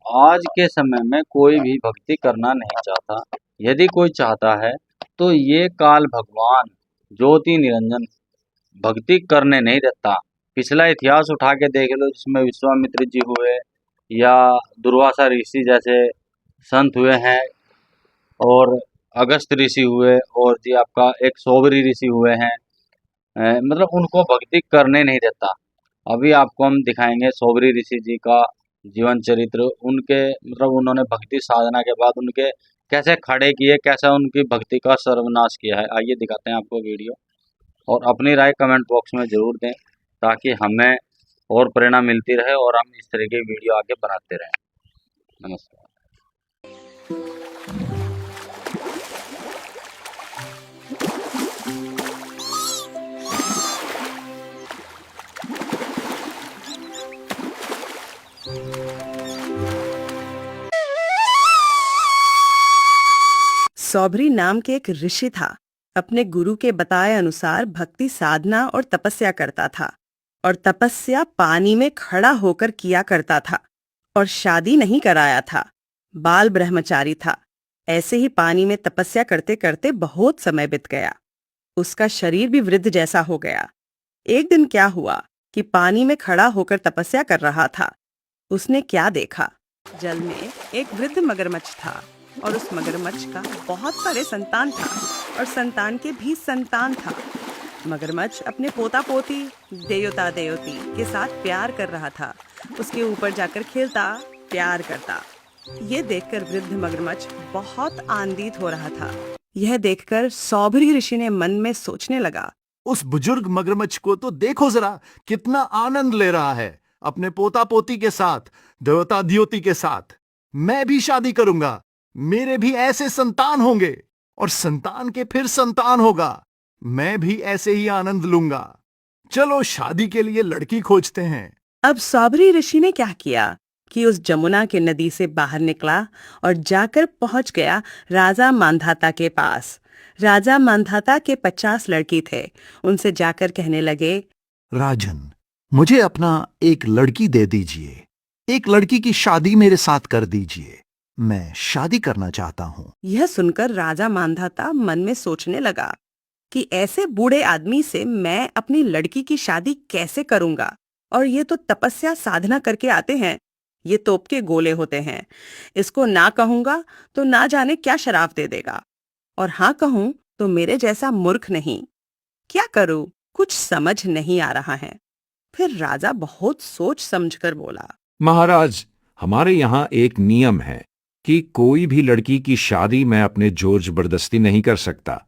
आज के समय में कोई भी भक्ति करना नहीं चाहता। यदि कोई चाहता है तो ये काल भगवान ज्योति निरंजन भक्ति करने नहीं देता। पिछला इतिहास उठा के देख लो, जिसमें विश्वामित्र जी हुए या दुर्वासा ऋषि जैसे संत हुए हैं, और अगस्त ऋषि हुए, और जी आपका एक सोबरी ऋषि हुए हैं। मतलब उनको भक्ति करने नहीं देता। अभी आपको हम दिखाएंगे सोबरी ऋषि जी का जीवन चरित्र। उनके मतलब उन्होंने भक्ति साधना के बाद उनके कैसे खड़े किए, कैसे उनकी भक्ति का सर्वनाश किया है। आइए दिखाते हैं आपको वीडियो, और अपनी राय कमेंट बॉक्स में ज़रूर दें, ताकि हमें और प्रेरणा मिलती रहे और हम इस तरह की वीडियो आगे बनाते रहें। नमस्कार। सौभरी नाम के एक ऋषि था। अपने गुरु के बताए अनुसार भक्ति साधना और तपस्या करता था, और तपस्या पानी में खड़ा होकर किया करता था, और शादी नहीं कराया था। बाल ब्रह्मचारी था। ऐसे ही पानी में तपस्या करते करते बहुत समय बीत गया। उसका शरीर भी वृद्ध जैसा हो गया। एक दिन क्या हुआ कि पानी में खड़ा होकर तपस्या कर रहा था। उसने क्या देखा? जल में एक वृद्ध मगरमच्छ था, और उस मगरमच्छ का बहुत सारे संतान था, और संतान के भी संतान था। मगरमच्छ अपने पोता पोती, देवता देवती के साथ प्यार कर रहा था। उसके ऊपर जाकर खेलता, प्यार करता। ये देखकर वृद्ध मगरमच्छ बहुत आनंदित हो रहा था। यह देखकर सौभरी ऋषि ने मन में सोचने लगा, उस बुजुर्ग मगरमच्छ को तो देखो जरा, कितना आनंद ले रहा है अपने पोता पोती के साथ, देवता देवती के साथ। मैं भी शादी करूंगा, मेरे भी ऐसे संतान होंगे, और संतान के फिर संतान होगा। मैं भी ऐसे ही आनंद लूंगा। चलो शादी के लिए लड़की खोजते हैं। अब सौभरी ऋषि ने क्या किया कि उस जमुना के नदी से बाहर निकला और जाकर पहुंच गया राजा मांधाता के पास। राजा मांधाता के 50 लड़की थे। उनसे जाकर कहने लगे, राजन, मुझे अपना एक लड़की दे दीजिए। एक लड़की की शादी मेरे साथ कर दीजिए। मैं शादी करना चाहता हूँ। यह सुनकर राजा मांधाता मन में सोचने लगा कि ऐसे बूढ़े आदमी से मैं अपनी लड़की की शादी कैसे करूंगा। और ये तो तपस्या साधना करके आते हैं, ये तोप के गोले होते हैं। इसको ना कहूंगा तो ना जाने क्या शराब दे देगा, और हाँ कहूं तो मेरे जैसा मूर्ख नहीं। क्या करूं, कुछ समझ नहीं आ रहा है। फिर राजा बहुत सोच समझकर बोला, महाराज, हमारे यहाँ एक नियम है कि कोई भी लड़की की शादी मैं अपने जोर जबरदस्ती नहीं कर सकता।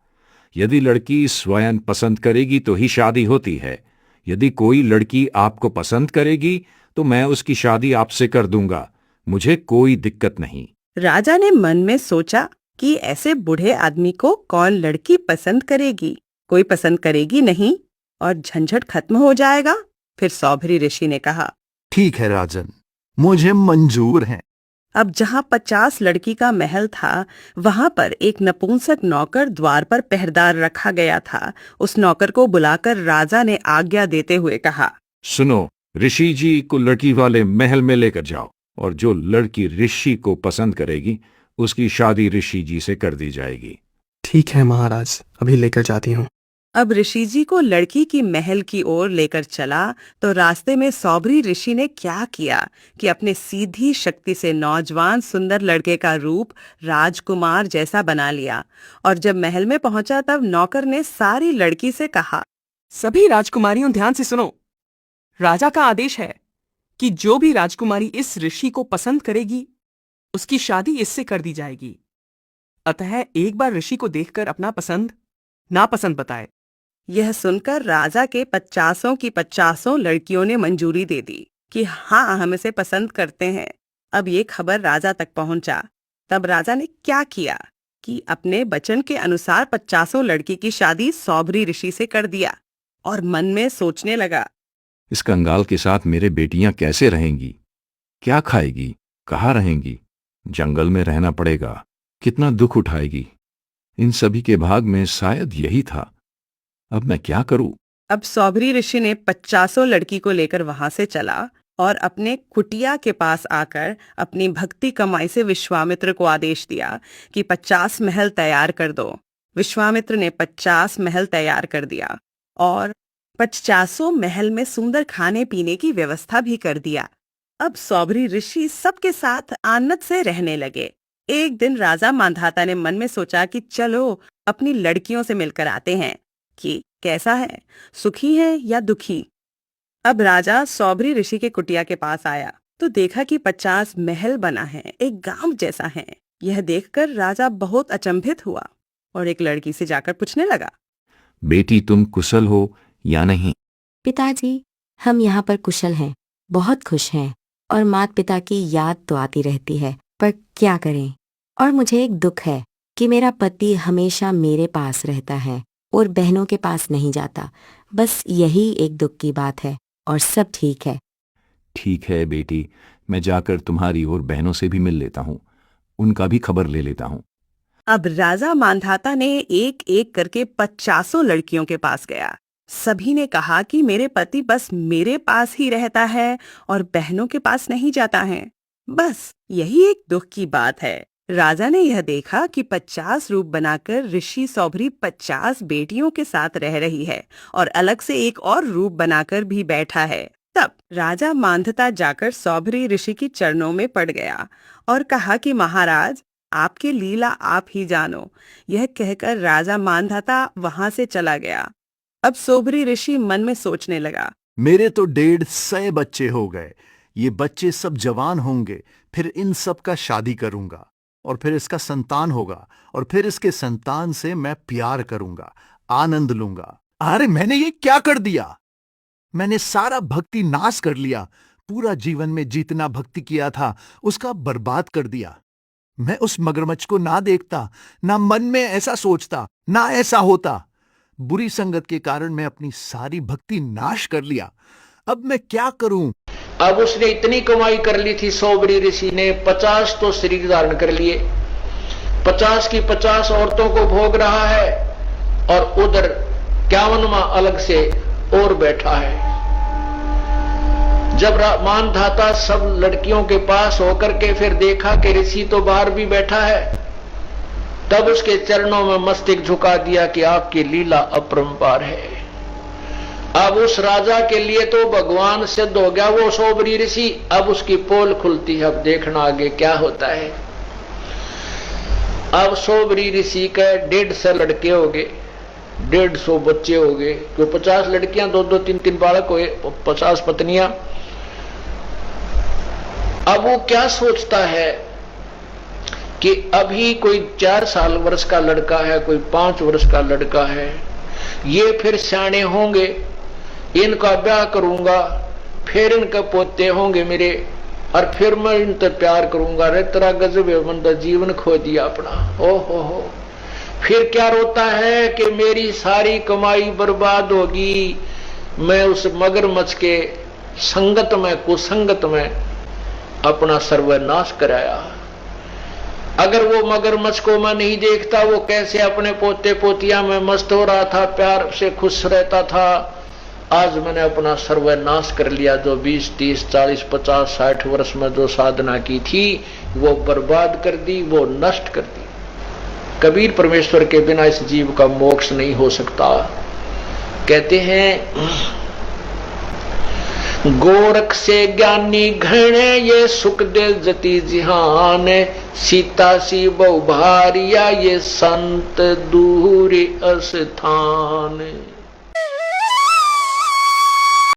यदि लड़की स्वयं पसंद करेगी तो ही शादी होती है। यदि कोई लड़की आपको पसंद करेगी तो मैं उसकी शादी आपसे कर दूंगा। मुझे कोई दिक्कत नहीं। राजा ने मन में सोचा कि ऐसे बूढ़े आदमी को कौन लड़की पसंद करेगी। कोई पसंद करेगी नहीं, और झंझट खत्म हो जाएगा। फिर सौभरी ऋषि ने कहा, ठीक है राजन, मुझे मंजूर है। अब जहाँ 50 लड़की का महल था, वहां पर एक नपुंसक नौकर द्वार पर पहरेदार रखा गया था। उस नौकर को बुलाकर राजा ने आज्ञा देते हुए कहा, सुनो, ऋषि जी को लड़की वाले महल में लेकर जाओ, और जो लड़की ऋषि को पसंद करेगी उसकी शादी ऋषि जी से कर दी जाएगी। ठीक है महाराज, अभी लेकर जाती हूँ। अब ऋषि जी को लड़की की महल की ओर लेकर चला तो रास्ते में सौभरी ऋषि ने क्या किया कि अपने सीधी शक्ति से नौजवान सुंदर लड़के का रूप राजकुमार जैसा बना लिया। और जब महल में पहुंचा तब नौकर ने सारी लड़की से कहा, सभी राजकुमारियों ध्यान से सुनो। राजा का आदेश है कि जो भी राजकुमारी इस ऋषि को पसंद करेगी उसकी शादी इससे कर दी जाएगी। अतः एक बार ऋषि को देखकर अपना पसंद नापसंद बताए। यह सुनकर राजा के 50 की 50 लड़कियों ने मंजूरी दे दी कि हाँ, हम इसे पसंद करते हैं। अब ये खबर राजा तक पहुंचा। तब राजा ने क्या किया कि अपने वचन के अनुसार 50 लड़की की शादी सौभरी ऋषि से कर दिया, और मन में सोचने लगा, इस कंगाल के साथ मेरे बेटियां कैसे रहेंगी? क्या खाएगी? कहाँ रहेंगी? जंगल में रहना पड़ेगा। कितना दुख उठाएगी। इन सभी के भाग में शायद यही था। अब मैं क्या करूं? अब सौभरी ऋषि ने 50 लड़की को लेकर वहां से चला और अपने कुटिया के पास आकर अपनी भक्ति कमाई से विश्वामित्र को आदेश दिया कि 50 महल तैयार कर दो। विश्वामित्र ने 50 महल तैयार कर दिया और 50 महल में सुंदर खाने पीने की व्यवस्था भी कर दिया। अब सौभरी ऋषि सबके साथ आनंद से रहने लगे। एक दिन राजा मांधाता ने मन में सोचा कि चलो अपनी लड़कियों से मिलकर आते हैं कि कैसा है, सुखी है या दुखी। अब राजा सौभरी ऋषि के कुटिया के पास आया तो देखा कि 50 महल बना है, एक गांव जैसा है। यह देखकर राजा बहुत अचंभित हुआ और एक लड़की से जाकर पूछने लगा, बेटी तुम कुशल हो या नहीं? पिताजी, हम यहाँ पर कुशल हैं, बहुत खुश हैं और माता पिता की याद तो आती रहती है, पर क्या करें। और मुझे एक दुख है कि मेरा पति हमेशा मेरे पास रहता है और बहनों के पास नहीं जाता। बस यही एक दुख की बात है और सब ठीक है। ठीक है बेटी, मैं जाकर तुम्हारी और बहनों से भी मिल लेता हूँ, उनका भी खबर ले लेता हूँ। अब राजा मांधाता ने एक एक करके 50 लड़कियों के पास गया। सभी ने कहा कि मेरे पति बस मेरे पास ही रहता है और बहनों के पास नहीं जाता है। बस यही एक दुख की बात है। राजा ने यह देखा कि 50 रूप बनाकर ऋषि सौभरी 50 बेटियों के साथ रह रही है और अलग से एक और रूप बनाकर भी बैठा है। तब राजा मांधाता जाकर सौभरी ऋषि की चरणों में पड़ गया और कहा कि महाराज, आपकी लीला आप ही जानो। यह कहकर राजा मांधाता वहां से चला गया। अब सौभरी ऋषि मन में सोचने लगा, मेरे तो 150 बच्चे हो गए, ये बच्चे सब जवान होंगे, फिर इन सब का शादी करूंगा और फिर इसका संतान होगा और फिर इसके संतान से मैं प्यार करूंगा, आनंद लूंगा। अरे मैंने ये क्या कर दिया? मैंने सारा भक्ति नाश कर लिया। पूरा जीवन में जितना भक्ति किया था उसका बर्बाद कर दिया। मैं उस मगरमच्छ को ना देखता, ना मन में ऐसा सोचता, ना ऐसा होता। बुरी संगत के कारण मैं अपनी सारी भक्ति नाश कर लिया। अब मैं क्या करूं? अब उसने इतनी कमाई कर ली थी, सौभरी ऋषि ने 50 तो शरीर धारण कर लिए, 50 की 50 औरतों को भोग रहा है और उधर 51वां अलग से और बैठा है। जब मानधाता सब लड़कियों के पास होकर के फिर देखा कि ऋषि तो बाहर भी बैठा है, तब उसके चरणों में मस्तक झुका दिया कि आपकी लीला अपरंपार है। अब उस राजा के लिए तो भगवान सिद्ध हो गया वो सौभरी ऋषि। अब उसकी पोल खुलती है, अब देखना आगे क्या होता है। अब सौभरी ऋषि के 150 लड़के हो गए, 150 बच्चे हो गए, तो 50 लड़कियां, 2-2, 3-3 बालक हुए, 50 पत्नियां। अब वो क्या सोचता है कि अभी कोई 4 साल वर्ष का लड़का है, कोई 5 वर्ष का लड़का है, ये फिर सियाने होंगे, इनका ब्याह करूंगा, फिर इनके पोते होंगे मेरे, और फिर मैं इनसे प्यार करूंगा। रे तेरा गजब है, बंदा जीवन खो दिया अपना। हो फिर क्या रोता है कि मेरी सारी कमाई बर्बाद होगी, मैं उस मगरमच्छ के संगत में, कुसंगत में अपना सर्वनाश कराया। अगर वो मगरमच्छ को मैं नहीं देखता, वो कैसे अपने पोते पोतिया में मस्त हो रहा था, प्यार से खुश रहता था। आज मैंने अपना सर्वनाश कर लिया। जो 20, 30, 40, 50, 60 वर्ष में जो साधना की थी वो बर्बाद कर दी, वो नष्ट कर दी। कबीर, परमेश्वर के बिना इस जीव का मोक्ष नहीं हो सकता। कहते हैं, गोरख से ज्ञानी घणे ये सुख दे जति जिहान, सीता सी बहु भारिया ये संत दूरी अस्थान।